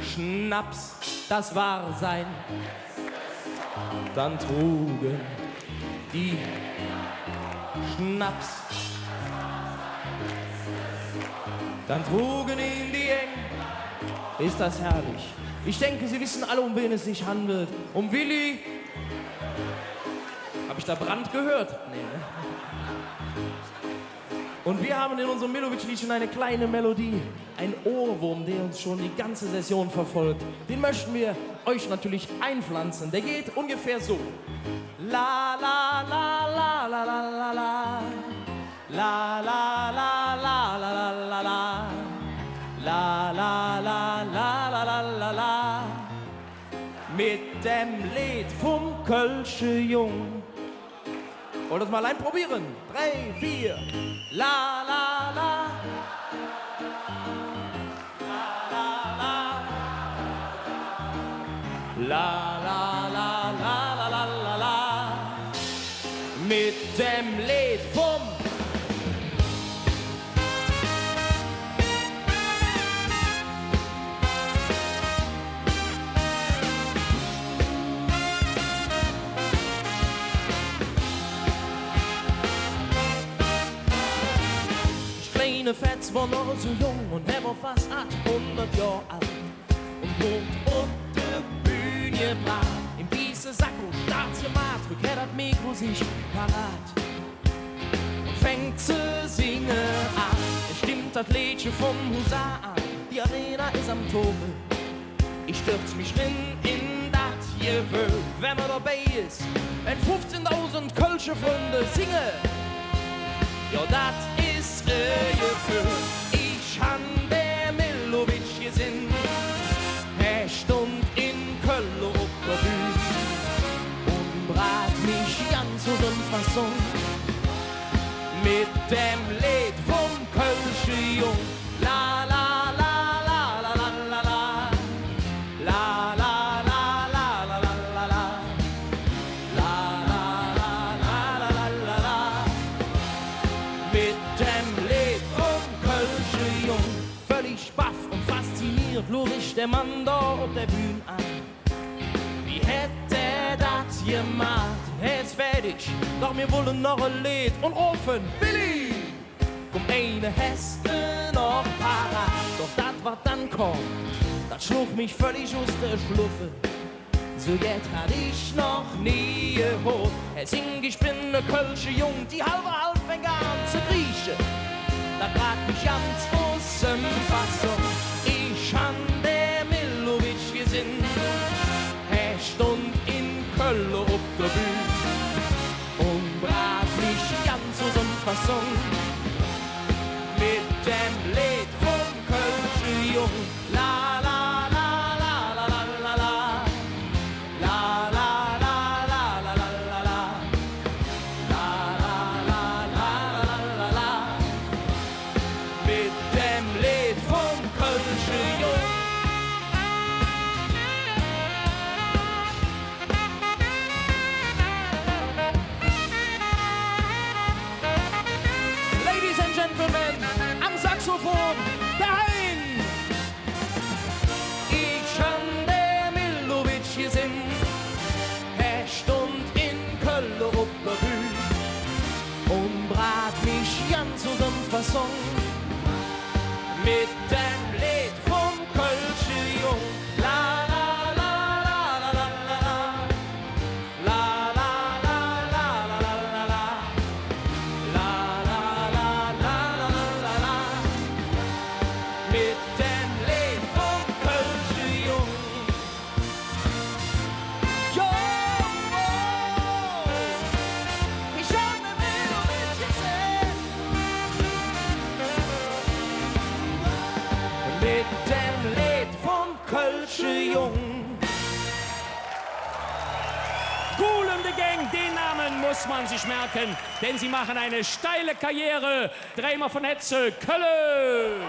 Schnaps, das war sein. Dann trugen die Schnaps. Dann trugen ihn die Eng. Ist das herrlich? Ich denke, Sie wissen alle, um wen es sich handelt. Um Willi. Hab ich da Brand gehört? Nee, ne? Und wir haben in unserem Milovic-Liedchen eine kleine Melodie. Ein Ohrwurm, der uns schon die ganze Session verfolgt. Den möchten wir euch natürlich einpflanzen. Der geht ungefähr so. La la la la la la la la. La la la la la la la la. La la la la la la la la. Mit dem Lied vom Kölsche Jung. Wollt ihr das mal einprobieren? 3, 4. La la la. La la la la la la la la. Mit dem Lied vom kleine Fetz war noch so jung und er war fast 800 Jahre alt und wohnt auf der Bühne brat. Im weißen Sakko starrt ihr Mat, rückt das Mikro sich parat und fängt zu singen an. Es stimmt das Liedchen vom Husar an, die Arena ist am Tobe. Ich stürz mich in das Gewölbe, wenn man dabei ist, wenn 15.000 Kölsche Freunde singen. Ja, das ist Gefühl. Ich han der Milovic gesehen. Er stund in Köln auf der Bühne und brat mich ganz aus dem Fasson mit dem Lied vom Kölsche Jung. La la la la la la la la. La la la la la la la la. La la la la la la la. Mit dem Lied vom Kölsche Jung. Völlig baff und fasziniert lur ich der Mann da auf der Bühne an. Wie hätte er das gemacht? Er ist fertig, doch wir wollen noch ein Lied und rufen Willi! Komm, eine Heste noch parat. Doch das, was dann kommt, das schlug mich völlig aus der Schluffe. So jetzt hat ich noch nie gehört. Er singt, ich bin ne Kölsche Jung, die halbe fängt an zu kriechen. Da brat mich ganz aus dem Fassung. Ich han der Milovic gesehen. Er stund in Köln auf der Bühne und brat mich ganz aus dem Fassung mit dem Lied vom Kölsche Jung. La la la la la la la la. La la la la la la la la. La la la la la la la. Mit dem Lied vom Kölsche Jung. Ladies and Gentlemen, am Saxophon, der Hein! Ich han der Milovic gesehen. Er stund in Köln auf der Bühne und brat mich ganz aus dem Fasson mit dem Lied vom Kölsche Jung. La la la la la la la la. La la la la la la la la. La la la la la la la. Mit dem Lied vom Kölsche Jung. Jo, ich hab ne Milovic gesehen. Mit dem Lied vom Kölsche Jung. Kool und the Gang, den Namen muss man sich merken, denn sie machen eine steile Karriere. Dreimal von Hetze, Köln!